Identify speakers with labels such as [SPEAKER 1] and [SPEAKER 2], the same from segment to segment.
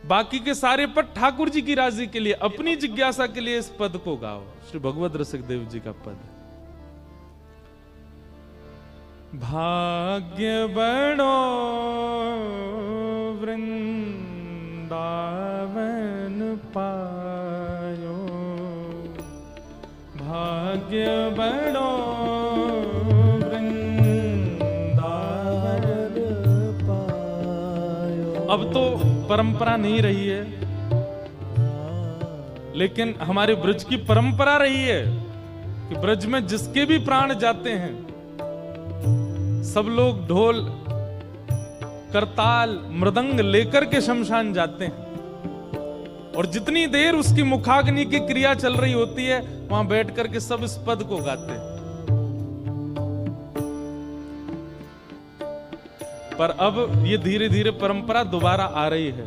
[SPEAKER 1] बाकी के सारे पद ठाकुर जी की राजी के लिए, अपनी जिज्ञासा के लिए इस पद को गाओ। श्री भगवत रसिक देव जी का पद। भाग्य बड़ो वृंदावन पायो, भाग्य बड़ो वृंदावन पायो। अब तो परंपरा नहीं रही है, लेकिन हमारे ब्रज की परंपरा रही है कि ब्रज में जिसके भी प्राण जाते हैं सब लोग ढोल करताल मृदंग लेकर के शमशान जाते हैं, और जितनी देर उसकी मुखाग्नि की क्रिया चल रही होती है वहां बैठ करके सब इस पद को गाते हैं। पर अब ये धीरे धीरे परंपरा दोबारा आ रही है।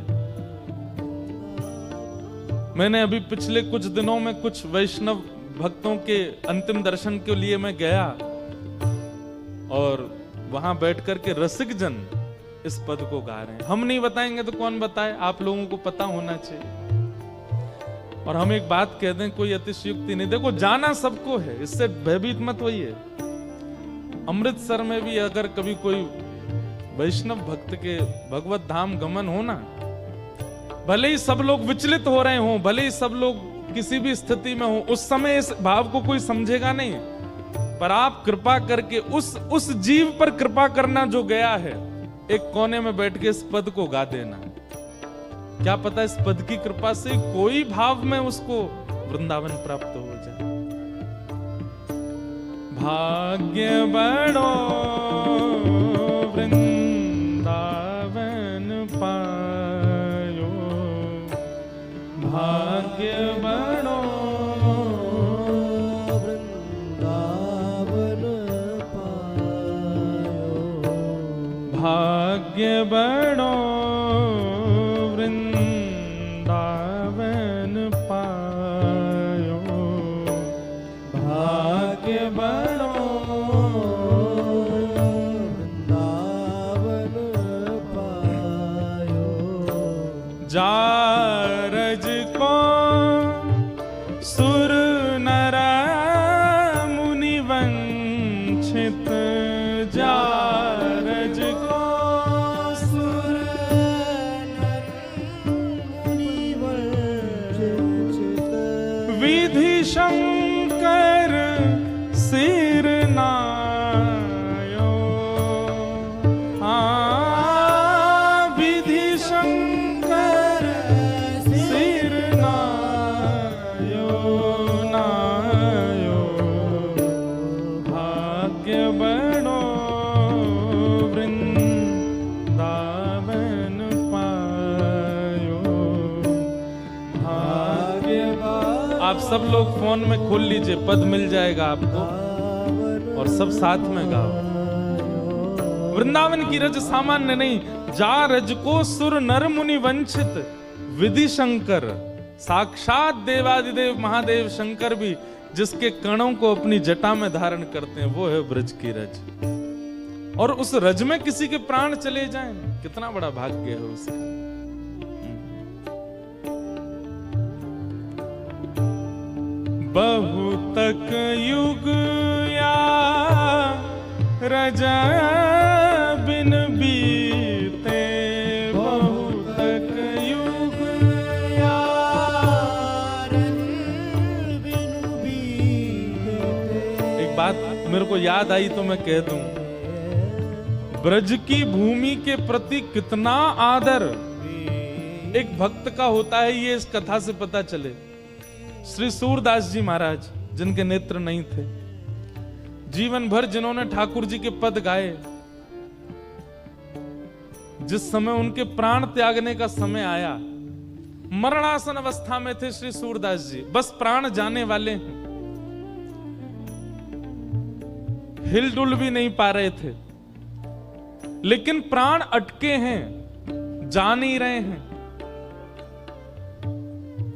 [SPEAKER 1] मैंने अभी पिछले कुछ दिनों में कुछ वैष्णव भक्तों के अंतिम दर्शन के लिए मैं गया, और वहां बैठ करके रसिक जन इस पद को गा रहे हैं। हम नहीं बताएंगे तो कौन बताए, आप लोगों को पता होना चाहिए। और हम एक बात कह दें, कोई अतिशयोक्ति नहीं। देखो, जाना सबको है, इससे भयभीत मत होइए। अमृतसर में भी अगर कभी कोई वैष्णव भक्त के भगवत धाम गमन हो ना, भले ही सब लोग विचलित हो रहे हों, भले ही सब लोग किसी भी स्थिति में हो, उस समय इस भाव को कोई समझेगा नहीं। पर आप कृपा करके उस जीव पर कृपा करना जो गया है, एक कोने में बैठ के इस पद को गा देना। क्या पता इस पद की कृपा से कोई भाव में उसको वृंदावन प्राप्त हो जाए। भाग्य बड़ो वृंदावन पायो, भाग्य बड़ो वृंदावन पायो, भाग्य बड़ो वृंदावन पायो, भाग्य बड़ो जारज को सुर नर मुनि वंचित, जारज को सुर नर मुनि वंचित, विधि शंकर सिर नायो, विधि शंकर सिर नायो नायो, भाग्य बड़ो वृंदावन पायो, भाग्य। आप सब लोग फोन में खोल लीजिए, पद मिल जाएगा आपको, और सब साथ में गाओ। वृंदावन की रज सामान्य नहीं, जा रज को सुर नर मुनि वंचित, विधि शंकर, साक्षात देवादिदेव महादेव शंकर भी जिसके कणों को अपनी जटा में धारण करते हैं, वो है ब्रज की रज। और उस रज में किसी के प्राण चले जाएं, कितना बड़ा भाग्य है उसका। बहुतक युग या रज बिन बीते, बहुतक युग या रज बिन बीते। एक बात मेरे को याद आई तो मैं कह दूं, ब्रज की भूमि के प्रति कितना आदर एक भक्त का होता है, ये इस कथा से पता चले। श्री सूरदास जी महाराज, जिनके नेत्र नहीं थे, जीवन भर जिन्होंने ठाकुर जी के पद गाए, जिस समय उनके प्राण त्यागने का समय आया, मरणासन अवस्था में थे श्री सूरदास जी, बस प्राण जाने वाले हैं, हिलडुल भी नहीं पा रहे थे, लेकिन प्राण अटके हैं, जा नहीं रहे हैं।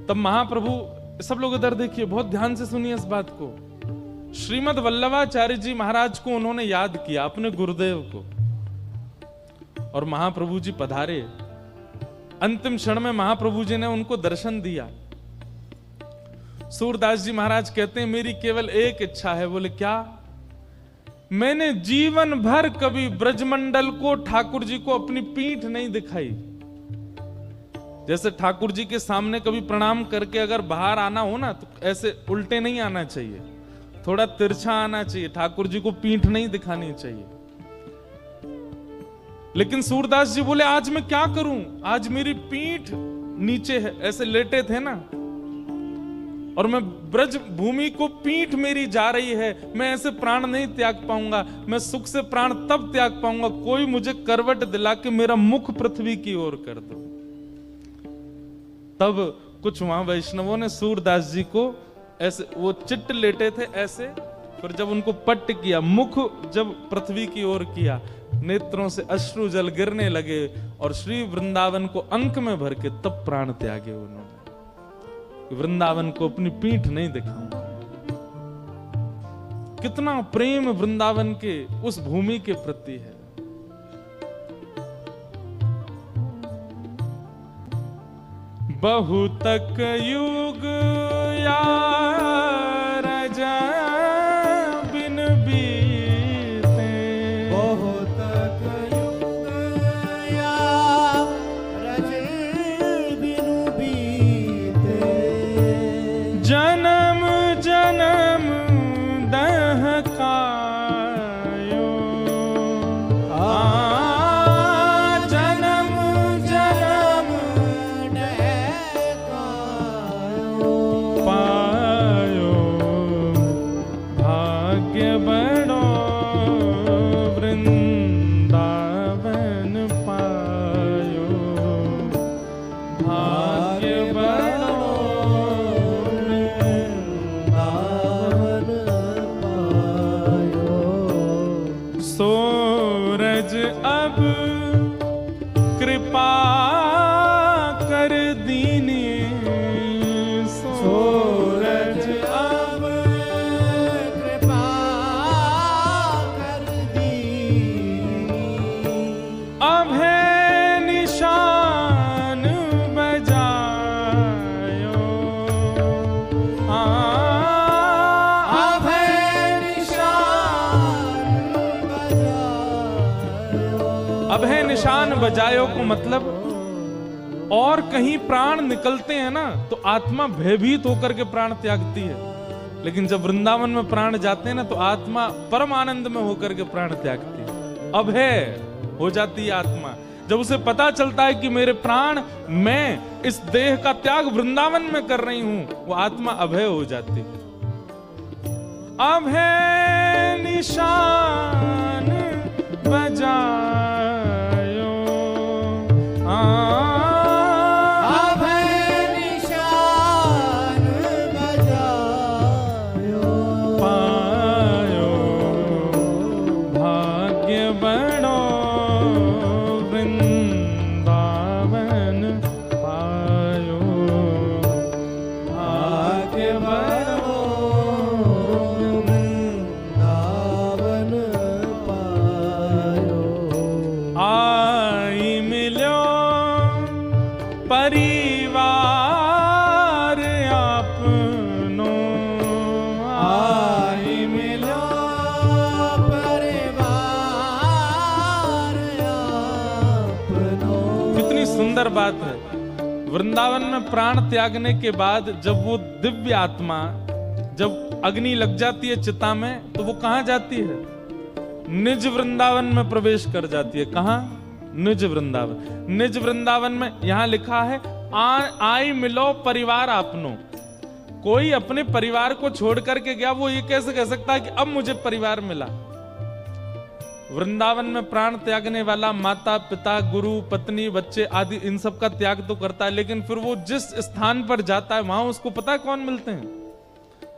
[SPEAKER 1] तब महाप्रभु, सब लोग इधर देखिए, बहुत ध्यान से सुनिए इस बात को, श्रीमद वल्लभाचार्य जी महाराज को उन्होंने याद किया, अपने गुरुदेव को, और महाप्रभु जी पधारे अंतिम क्षण में महाप्रभु जी ने उनको दर्शन दिया। सूरदास जी महाराज कहते हैं मेरी केवल एक इच्छा है। बोले क्या? मैंने जीवन भर कभी ब्रजमंडल को, ठाकुर जी को अपनी पीठ नहीं दिखाई। जैसे ठाकुर जी के सामने कभी प्रणाम करके अगर बाहर आना हो ना, तो ऐसे उल्टे नहीं आना चाहिए, थोड़ा तिरछा आना चाहिए, ठाकुर जी को पीठ नहीं दिखानी चाहिए। लेकिन सूरदास जी बोले आज मैं क्या करूं, आज मेरी पीठ नीचे है, ऐसे लेटे थे ना, और मैं ब्रज भूमि को पीठ मेरी जा रही है, मैं ऐसे प्राण नहीं त्याग पाऊंगा। मैं सुख से प्राण तब त्याग पाऊंगा कोई मुझे करवट दिला के मेरा मुख पृथ्वी की ओर कर दो। तब कुछ वहां वैष्णवों ने सूरदास जी को ऐसे, वो चिट्ट लेटे थे ऐसे, फिर जब उनको पट्ट किया, मुख जब पृथ्वी की ओर किया, नेत्रों से अश्रु जल गिरने लगे और श्री वृंदावन को अंक में भर के तब प्राण त्यागे उन्होंने। वृंदावन को अपनी पीठ नहीं दिखाऊंगा। कितना प्रेम वृंदावन के उस भूमि के प्रति है। बहुतक युग यार बिन बीते,
[SPEAKER 2] बहुतक युग यार बिन बीते,
[SPEAKER 1] जन्म जन्म दहकायो, जन्म जन्म
[SPEAKER 2] दहकायो,
[SPEAKER 1] पायो भाग्य बड़ो वृंदावन पायो, भाग्य बड़ो सूरज अब कृपा कर दीनी, सूरज
[SPEAKER 2] अब कृपा कर दीनी,
[SPEAKER 1] अब है निशान बजायो,
[SPEAKER 2] अब है निशान बजायो,
[SPEAKER 1] अब है निशान बजायो को मतलब, और कहीं प्राण निकलते हैं ना तो आत्मा भयभीत होकर के प्राण त्यागती है, लेकिन जब वृंदावन में प्राण जाते हैं ना तो आत्मा परम आनंद में होकर के प्राण त्यागती है। अब है हो जाती है आत्मा। जब उसे पता चलता है कि मेरे प्राण, मैं इस देह का त्याग वृंदावन में कर रही हूं, वो आत्मा अभय हो जाती है। अब है निशान बजायो,
[SPEAKER 2] अब है निशान बजायो,
[SPEAKER 1] पायो भाग्य बड़ो वृंदावन पायो, भाग्य बड़ो
[SPEAKER 2] वृंदावन पायो,
[SPEAKER 1] आई मिलो परिवार आपनो, आई मिलो
[SPEAKER 2] परिवार आपनो।
[SPEAKER 1] कितनी सुंदर बात है। वृंदावन में प्राण त्यागने के बाद जब वो दिव्य आत्मा, जब अग्नि लग जाती है चिता में, तो वो कहां जाती है? निज वृंदावन में प्रवेश कर जाती है। कहां? निज वृंदावन। निज वृंदावन में यहां लिखा है आई मिलो परिवार आपनो। कोई अपने परिवार को छोड़ करके गया, वो ये कैसे कह सकता है कि अब मुझे परिवार मिला? वृंदावन में प्राण त्यागने वाला माता पिता गुरु पत्नी बच्चे आदि इन सब का त्याग तो करता है, लेकिन फिर वो जिस स्थान पर जाता है वहां उसको पता है कौन मिलते हैं?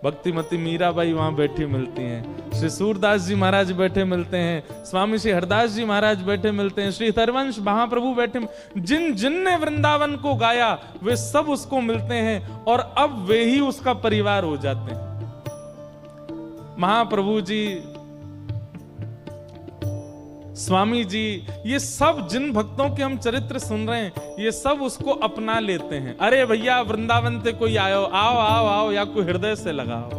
[SPEAKER 1] भक्तिमती मीराबाई वहां बैठी मिलती हैं, श्री सूरदास जी महाराज बैठे मिलते हैं, स्वामी श्री हरदास जी महाराज बैठे मिलते हैं, श्री हरवंश महाप्रभु बैठे, जिन जिनने वृंदावन को गाया वे सब उसको मिलते हैं और अब वे ही उसका परिवार हो जाते हैं। महाप्रभु जी स्वामी जी, ये सब जिन भक्तों के हम चरित्र सुन रहे हैं, ये सब उसको अपना लेते हैं। अरे भैया वृंदावन से कोई आयो, आओ आओ आओ, या कोई हृदय से लगाओ।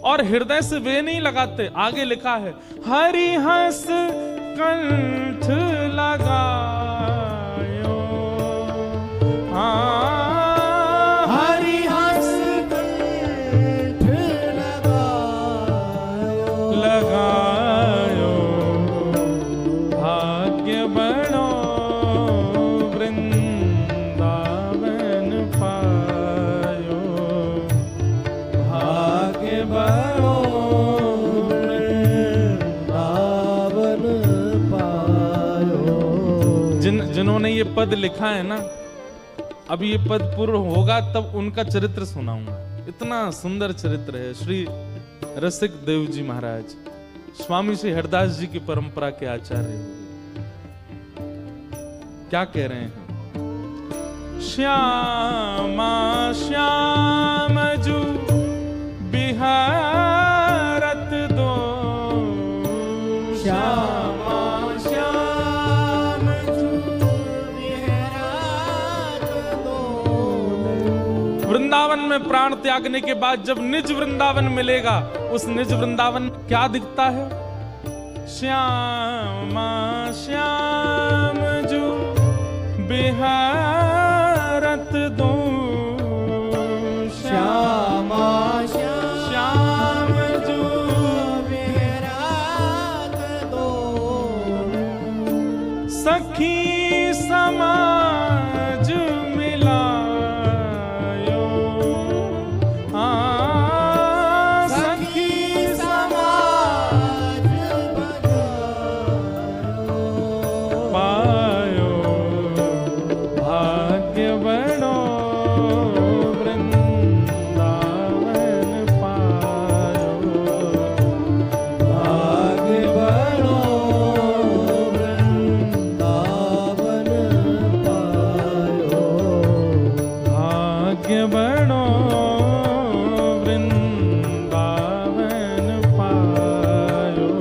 [SPEAKER 1] और हृदय से वे नहीं लगाते, आगे लिखा है हरि हंस कंठ लगायो।
[SPEAKER 2] हरि हंस कंठ
[SPEAKER 1] लगायो, भाग्य बनो वृंदावन पायो,
[SPEAKER 2] भाग्य बनो वृंदावन पायो।
[SPEAKER 1] जिन्होंने ये पद लिखा है ना, अब ये पद पूर्ण होगा तब उनका चरित्र सुनाऊंगा। इतना सुंदर चरित्र है श्री रसिक देव जी महाराज, स्वामी श्री हरदास जी की परंपरा के आचार्य। क्या कह रहे हैं? श्यामा श्याम जू बिहारत दो,
[SPEAKER 2] श्यामा श्याम जू विहरत दो।
[SPEAKER 1] वृंदावन में प्राण त्यागने के बाद जब निज वृंदावन मिलेगा, उस निज वृंदावन क्या दिखता है? श्यामा श्याम जो बिहारत दो,
[SPEAKER 2] श्यामा
[SPEAKER 1] श्याम जो
[SPEAKER 2] विहरत दो।
[SPEAKER 1] सखी समाज मिलायो,
[SPEAKER 2] सखी समाज बजायो।
[SPEAKER 1] पायो, भाग्य बनो वृंदावन पायो,
[SPEAKER 2] भाग्य बनो वृंदावन पायो।
[SPEAKER 1] भाग्य बनो वृंदावन पायो,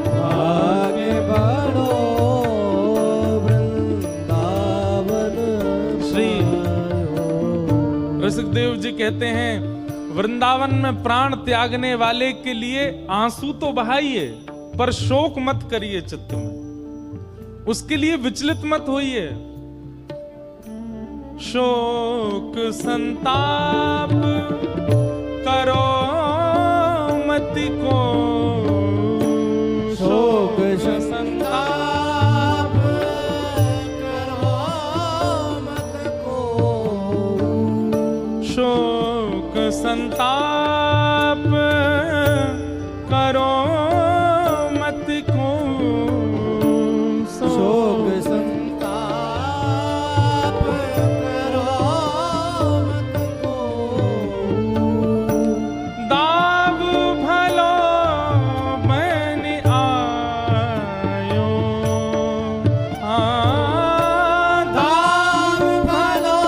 [SPEAKER 2] भाग्य बनो वृंदावन
[SPEAKER 1] श्री
[SPEAKER 2] पायो।
[SPEAKER 1] रसिक देव जी कहते हैं, वृंदावन में प्राण त्यागने वाले के लिए आंसू तो बहाइए, पर शोक मत करिए चित्त में, उसके लिए विचलित मत होइए। शोक संताप करो मति को,
[SPEAKER 2] शोक
[SPEAKER 1] संताप
[SPEAKER 2] करो मत को।
[SPEAKER 1] शोक संताप करो मत को,
[SPEAKER 2] शोक संताप करो मत को।
[SPEAKER 1] दाव भलो बन आयो,
[SPEAKER 2] दाव भलो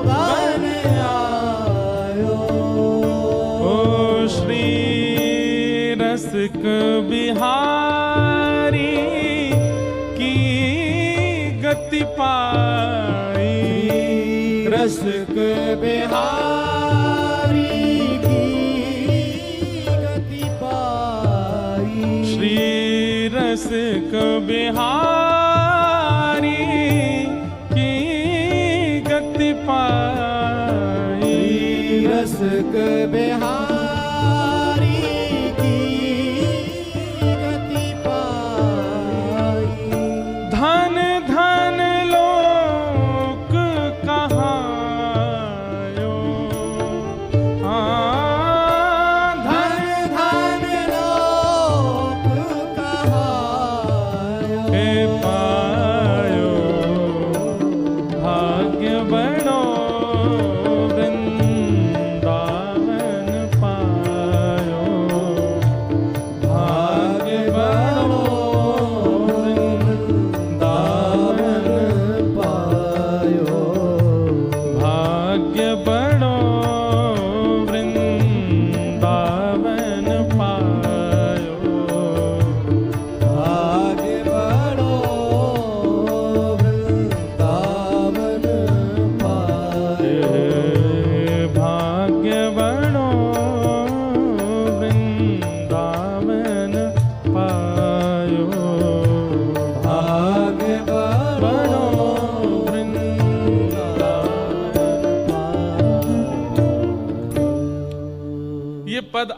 [SPEAKER 2] बन आयो।
[SPEAKER 1] ओ श्री रसिक बिहारी की गति पाई,
[SPEAKER 2] रसिक बिहारी की गति पाई।
[SPEAKER 1] श्री रसिक बिहारी की गति पाई,
[SPEAKER 2] रसिक बिहारी की गति पाई।
[SPEAKER 1] धन धन लोक कहायो,
[SPEAKER 2] धन धन लोक कहायो।
[SPEAKER 1] हे पायो, भाग्य बनो वृंदावन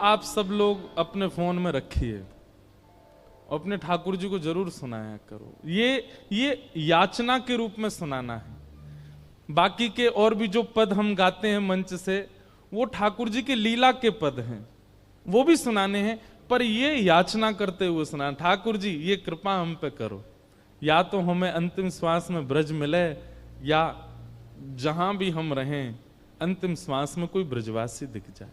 [SPEAKER 1] आप सब लोग अपने फोन में रखिए, अपने ठाकुर जी को जरूर सुनाया करो। ये याचना के रूप में सुनाना है। बाकी के और भी जो पद हम गाते हैं मंच से, वो ठाकुर जी के लीला के पद हैं, वो भी सुनाने हैं, पर ये याचना करते हुए सुना, ठाकुर जी ये कृपा हम पे करो, या तो हमें अंतिम श्वास में ब्रज मिले, या जहां भी हम रहें अंतिम श्वास में कोई ब्रजवासी दिख जाए।